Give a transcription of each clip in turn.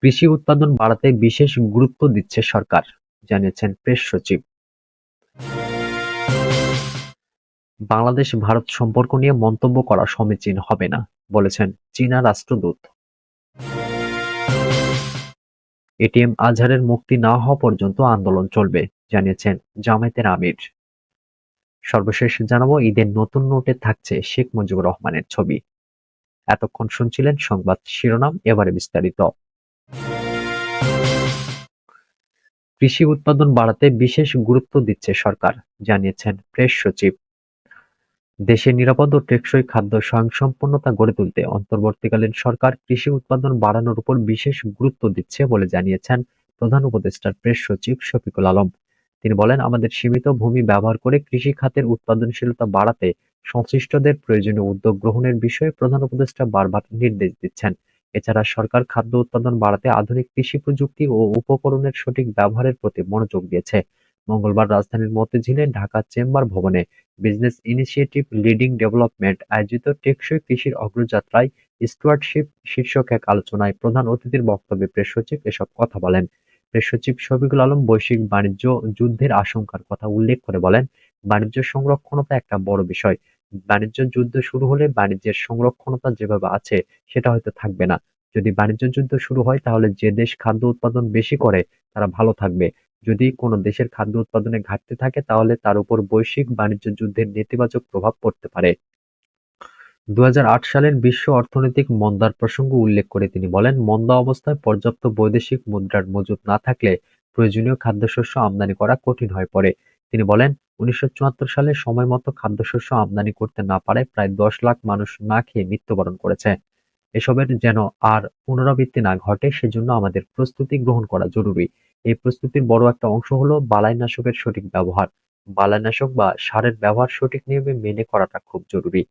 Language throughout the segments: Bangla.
কৃষি উৎপাদন বাড়াতে বিশেষ গুরুত্ব দিচ্ছে সরকার, জানিয়েছেন প্রেস সচিব। বাংলাদেশ-ভারত সম্পর্ক নিয়ে মন্তব্য করা সমীচীন হবে না, বলেছেন চীনা রাষ্ট্রদূত। এটিএম আজহারের মুক্তি না হওয়া পর্যন্ত আন্দোলন চলবে, জানিয়েছেন জামায়াতের আমির। সর্বশেষ জানাবো, ঈদের নতুন নোটে থাকছে শেখ মুজিবুর রহমানের ছবি। এতক্ষণ শুনছিলেন সংবাদ শিরোনাম, এবারে বিস্তারিত। কৃষি উৎপাদন বাড়াতে বিশেষ গুরুত্ব দিচ্ছে সরকার, জানিয়েছেন প্রেস সচিব। দেশে নিরাপদ ও টেকসই খাদ্য স্বয়ংসম্পূর্ণতা গড়ে তুলতে অন্তর্বর্তীকালীন সরকার কৃষি উৎপাদন বাড়ানোর উপর বিশেষ গুরুত্ব দিচ্ছে বলে জানিয়েছেন প্রধান উপদেষ্টার প্রেস সচিব শফিকুল আলম। তিনি বলেন, আমাদের সীমিত ভূমি ব্যবহার করে কৃষি খাতের উৎপাদনশীলতা বাড়াতে সংশ্লিষ্টদের প্রয়োজনীয় উদ্যোগ গ্রহণের বিষয়ে প্রধান উপদেষ্টা বারবার নির্দেশ দিচ্ছেন। এছাড়া সরকার খাদ্য উৎপাদন বাড়াতে আধুনিক কৃষি প্রযুক্তি ও উপকরণের সঠিক ব্যবহারের প্রতি মনোযোগ দিয়েছে। মঙ্গলবার রাজধানীর মতিঝিলে ঢাকা চেম্বার ভবনে বিজনেস ইনিশিয়েটিভ লিডিং ডেভেলপমেন্ট আয়োজিত টেকসই কৃষির অগ্রযাত্রায় স্টুয়ার্ডশিপ শীর্ষক এক আলোচনায় প্রধান অতিথির বক্তব্যে প্রেস সচিব এসব কথা বলেন। প্রেস সচিব শফিকুল আলম বৈশ্বিক বাণিজ্য যুদ্ধের আশঙ্কার কথা উল্লেখ করে বলেন, বাণিজ্য সংরক্ষণতা একটা বড় বিষয়। বাণিজ্য যুদ্ধ শুরু হলে বাণিজ্যের সংরক্ষণতা যেভাবে আছে সেটা হয়তো থাকবে না। যদি বাণিজ্য যুদ্ধ শুরু হয় তাহলে যে দেশ খাদ্য উৎপাদন বেশি করে তারা ভালো থাকবে। যদি কোনো দেশের খাদ্য উৎপাদনে ঘাটতি থাকে তাহলে তার উপর বৈশ্বিক বাণিজ্য যুদ্ধের নেতিবাচক প্রভাব পড়তে পারে। ২০০৮ সালের বিশ্ব অর্থনৈতিক মন্দার প্রসঙ্গ উল্লেখ করে তিনি বলেন, মন্দা অবস্থায় পর্যাপ্ত বৈদেশিক মুদ্রার মজুত না থাকলে প্রয়োজনীয় খাদ্যশস্য আমদানি করা কঠিন হয়ে পড়ে। তিনি বলেন, ১৯৭৪ সালে সময়মতো খাদ্যশস্য আমদানি করতে না পারায় প্রায় ১০ লাখ মানুষ না খেয়ে মৃত্যুবরণ করেছে। এসবের যেন আর পুনরাবৃত্তি না ঘটে সেজন্য আমাদের প্রস্তুতি গ্রহণ করা জরুরি। এই প্রস্তুতির বড় একটা অংশ হলো বালাইনাশকের সঠিক ব্যবহার। বালাইনাশক বা সারের ব্যবহার সঠিক নিয়মে মেনে করাটা খুব জরুরি।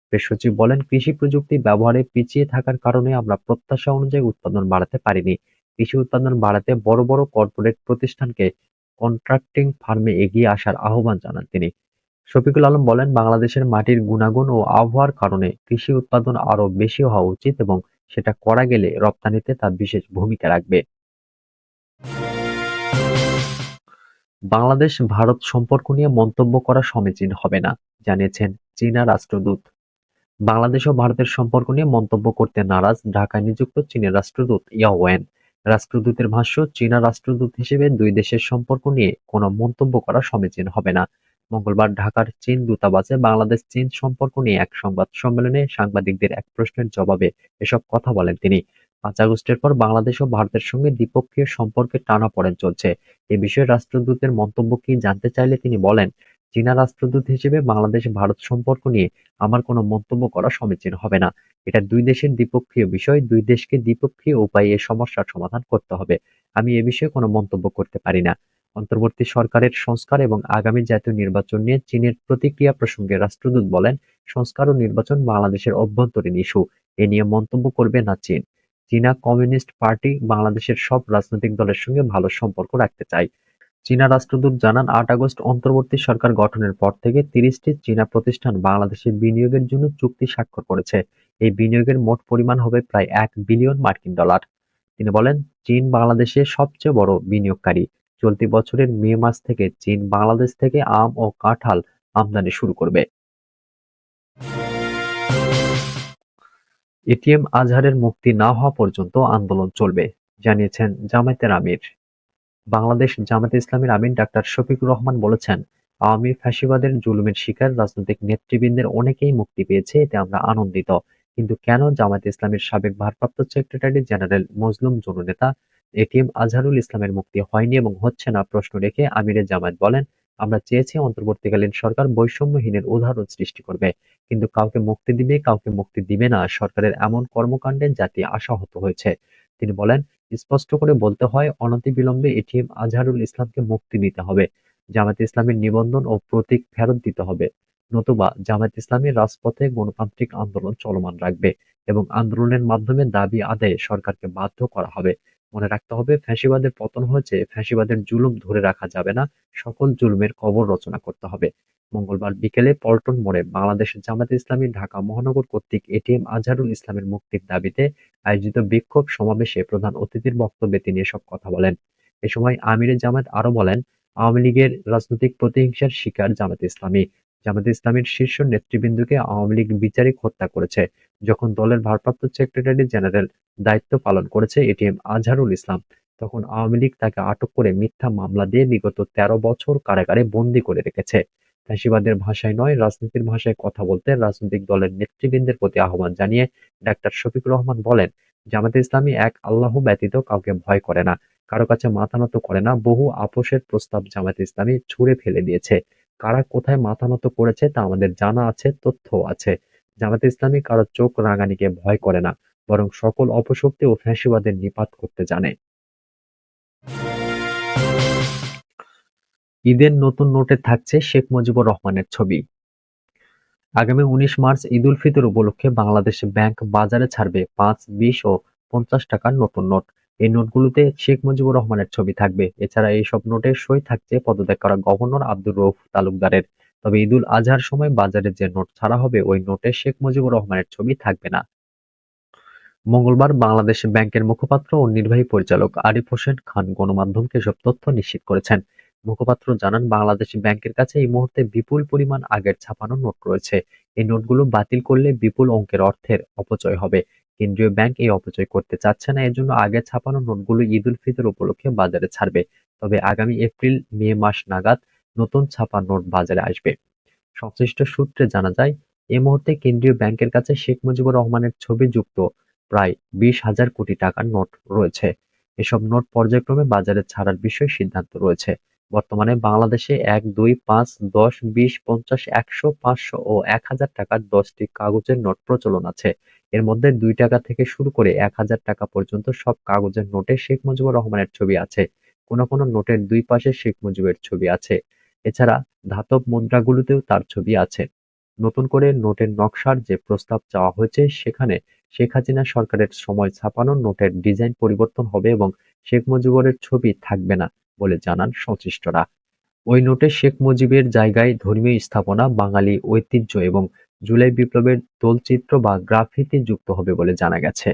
প্রেস সচিব বলেন, কৃষি প্রযুক্তি ব্যবহারে পিছিয়ে থাকার কারণে আমরা প্রত্যাশা অনুযায়ী উৎপাদন বাড়াতে পারিনি। কৃষি উৎপাদন বাড়াতে বড় বড় কর্পোরেট প্রতিষ্ঠানকে কন্ট্রাক্টিং ফার্মে এগিয়ে আসার আহ্বান জানান তিনি। শফিকুল আলম বলেন, বাংলাদেশের মাটির গুণাগুণ ও আবহাওয়ার কারণে কৃষি উৎপাদন আরও বেশি হওয়া উচিত এবং সেটা করা গেলে রপ্তানিতে তা বিশেষ ভূমিকা রাখবে। বাংলাদেশ-ভারত সম্পর্ক নিয়ে মন্তব্য করা সমীচীন হবে না, জানিয়েছেন চীনা রাষ্ট্রদূত। বাংলাদেশ ও ভারতের সম্পর্ক নিয়ে মন্তব্য করতে নারাজ ঢাকায় নিযুক্ত চীনের রাষ্ট্রদূত ইয়াও ওয়েন। রাষ্ট্রদূতের ভাষ্য, চীনা রাষ্ট্রদূত হিসেবে দুই দেশের সম্পর্ক নিয়ে কোনো মন্তব্য করা সমীচীন হবে না। মঙ্গলবার ঢাকার চীন দূতাবাসে বাংলাদেশ-চীন সম্পর্ক নিয়ে এক সংবাদ সম্মেলনে সাংবাদিকদের এক প্রশ্নের জবাবে এসব কথা বলেন তিনি। ৫ আগস্টের পর বাংলাদেশ ও ভারতের সঙ্গে দ্বিপক্ষীয় সম্পর্কে টানাপোড়েন চলছে। এ বিষয়ে রাষ্ট্রদূতের মন্তব্য কি জানতে চাইলে তিনি বলেন, চীনা রাষ্ট্রদূত হিসেবে বাংলাদেশ-ভারত সম্পর্ক নিয়ে আমার কোনো মন্তব্য করা সমীচীন হবে না। এটা দুই দেশের দ্বিপক্ষীয় বিষয়। দুই দেশকে দ্বিপক্ষীয় উপায়ে এ সমস্যার সমাধান করতে হবে। আমি এ বিষয়ে কোনো মন্তব্য করতে পারি না। অন্তর্বর্তী সরকারের সংস্কার এবং আগামী জাতীয় নির্বাচন নিয়ে চীনের প্রতিক্রিয়া প্রসঙ্গে রাষ্ট্রদূত বলেন, সংস্কার ও নির্বাচন বাংলাদেশের অভ্যন্তরীণ ইস্যু। এ নিয়ে মন্তব্য করবে না চীন। চীনা কমিউনিস্ট পার্টি বাংলাদেশের সব রাজনৈতিক দলের সঙ্গে ভালো সম্পর্ক রাখতে চায়। চীনা রাষ্ট্রদূত জানান, ৮ আগস্ট অন্তর্বর্তী সরকার গঠনের পর থেকে ৩০টি চীনা প্রতিষ্ঠান বাংলাদেশে বিনিয়োগের জন্য চুক্তি স্বাক্ষর করেছে। এই বিনিয়োগের মোট পরিমাণ হবে প্রায় $১ বিলিয়ন। তিনি বলেন, চীন বাংলাদেশে সবচেয়ে বড় বিনিয়োগকারী। চলতি বছরের মে মাস থেকে চীন বাংলাদেশ থেকে আম ও কাঁঠাল আমদানি শুরু করবে। এটিএম আজহারের মুক্তি না হওয়া পর্যন্ত আন্দোলন চলবে, জানিয়েছেন জামায়াতের আমির। বাংলাদেশ জামায়াতে ইসলামীর আমির ডাক্তার শফিকুর রহমান বলেছেন, আওয়ামী ফ্যাসিবাদের জুলুমের শিকার রাজনৈতিক নেতৃবৃন্দের অনেকেই মুক্তি পেয়েছে, এতে আমরা আনন্দিত। কিন্তু কেন জামায়াতে ইসলামীর সাবেক ভারপ্রাপ্ত সেক্রেটারি জেনারেল মজলুম জননেতা এটিএম আজহারুল ইসলামের মুক্তি হয়নি এবং হচ্ছে না প্রশ্ন রেখে আমিরে জামায়াত বলেন, আমরা চেয়েছি অন্তর্বর্তীকালীন সরকার বৈষম্যহীনের উদাহরণ সৃষ্টি করবে, কিন্তু কাউকে মুক্তি দিবে কাউকে মুক্তি দিবে না, সরকারের এমন কর্মকাণ্ডে জাতি আশাহত হয়েছে। তিনি বলেন, স্পষ্ট করে বলতে হয়, অনতিবিলম্বে এটিএম আজহারুল ইসলামকে মুক্তি দিতে হবে। জামায়াতে ইসলামীর নিবন্ধন ও প্রতীক ফেরত দিতে হবে। নতুবা জামায়াতে ইসলামী রাজপথে গণতান্ত্রিক আন্দোলন চলমান রাখবে এবং আন্দোলনের মাধ্যমে দাবি আদায়ে সরকারকে বাধ্য করা হবে। মনে রাখতে হবে, ফ্যাসিবাদের পতন হয়েছে, ফ্যাসিবাদের জুলুম ধরে রাখা যাবে না, সকল জুলুমের কবর রচনা করতে হবে। মঙ্গলবার বিকেলে পল্টন মোড়ে বাংলাদেশ জামায়াতে ইসলামী ঢাকা মহানগর কর্তৃক এটিএম আজহারুল ইসলামের মুক্তির দাবিতে আয়োজিত বিক্ষোভ সমাবেশে প্রধান অতিথির বক্তব্যে তিনি এসব কথা বলেন। এ সময় আমিরে জামায়াত আরো বলেন, আওয়ামী লীগের রাজনৈতিক প্রতিহিংসার শিকার জামায়াতে ইসলামী। জামায়াতে ইসলামীর শীর্ষ নেতৃবৃন্দকে আওয়ামী লীগ বিচারিক হত্যা করেছে। যখন দলের ভারপ্রাপ্ত সেক্রেটারি জেনারেল দায়িত্ব পালন করেছে এটিএম আজহারুল ইসলাম, তখন আওয়ামী লীগ তাকে আটক করে মিথ্যা মামলা দিয়ে বিগত ১৩ বছর কারাগারে বন্দী করে রেখেছে। ফ্যাসিবাদের ভাষায় নয়, রাজনীতির ভাষায় কথা বলতে রাজনৈতিক দলের নেতৃবৃন্দের প্রতি আহ্বান জানিয়ে ডাক্তার শফিকুর রহমান বলেন, জামায়াতে ইসলামী এক আল্লাহ ব্যতীত কাউকে ভয় করে না, কারো কাছে মাথা নত করে না। বহু আপোষের প্রস্তাব জামায়াতে ইসলামী ছুঁড়ে ফেলে দিয়েছে। কারা কোথায় মাথা নত করেছে তা আমাদের জানা আছে, তথ্যও আছে। জামায়াতে ইসলামী কারো চোখ রাঙানিকে ভয় করে না, বরং সকল অপশক্তি ও ফ্যাসিবাদের নিপাত করতে জানে। ঈদের নতুন নোটে থাকছে শেখ মুজিবুর রহমানের ছবি। আগামী ১৯ মার্চ ঈদুল ফিতর উপলক্ষে বাংলাদেশ ব্যাংক বাজারে ছাড়বে ৫, ২০ ও ৫০ টাকার নতুন নোট। এই নোটগুলোতে শেখ মুজিবুর রহমানের ছবি থাকবে। এছাড়া এইসব নোটের সই থাকছে পদত্যাগ করা গভর্নর আব্দুর রউফ তালুকদারের। তবে ঈদুল আজহার সময় বাজারে যে নোট ছাড়া হবে ওই নোটে শেখ মুজিবুর রহমানের ছবি থাকবে না। মঙ্গলবার বাংলাদেশ ব্যাংকের মুখপাত্র ও নির্বাহী পরিচালক আরিফ হোসেন খান গণমাধ্যমকে এসব তথ্য নিশ্চিত করেছেন। মুখপাত্র জানান, বাংলাদেশ ব্যাংকের কাছে এই মুহূর্তে বিপুল পরিমাণ আগের ছাপানো নোট রয়েছে। এই নোটগুলো বাতিল করলে বিপুল অঙ্কের অর্থের অপচয় হবে। কেন্দ্রীয় ব্যাংক এই অপচয় করতে চাচ্ছে না, এজন্য আগে ছাপানো নোটগুলো ঈদুল ফিতর উপলক্ষে বাজারে ছাড়বে। তবে আগামী এপ্রিল-মে মাস নাগাদ নতুন ছাপা নোট বাজারে আসবে। সংশ্লিষ্ট সূত্রে জানা যায়, এ মুহূর্তে কেন্দ্রীয় ব্যাংকের কাছে শেখ মুজিবুর রহমানের ছবিযুক্ত প্রায় ২০,০০০ কোটি টাকার নোট রয়েছে। এসব নোট পর্যায়ক্রমে বাজারে ছাড়ার বিষয়ে সিদ্ধান্ত রয়েছে। বর্তমানে বাংলাদেশে ১, ২, ৫, ১০, ২০, ৫০, ১০০, ৫০০ ও ১,০০০ টাকার ১০টি কাগজের নোট প্রচলন আছে। এর মধ্যে ২ টাকা থেকে শুরু করে ১,০০০ টাকা পর্যন্ত সব কাগজের নোটে শেখ মুজিবুর রহমানের ছবি আছে। কোনো কোনো নোটের দুই পাশে শেখ মুজিবের ছবি আছে। এছাড়া ধাতব মুদ্রাগুলোতেও তার ছবি আছে। নতুন করে নোটের নকশার যে প্রস্তাব চাওয়া হয়েছে সেখানে শেখ হাসিনা সরকারের সময় ছাপানো নোটের ডিজাইন পরিবর্তন হবে এবং শেখ মুজিবুরের ছবি থাকবে না বলে জানান সংশ্লিষ্টরা। ওই নোটে শেখ মুজিবের জায়গায় ধর্মীয় স্থাপনা, বাঙালি ঐতিহ্য এবং জুলাই বিপ্লবের তোলচিত্র বা গ্রাফিতি যুক্ত হবে বলে জানা গেছে।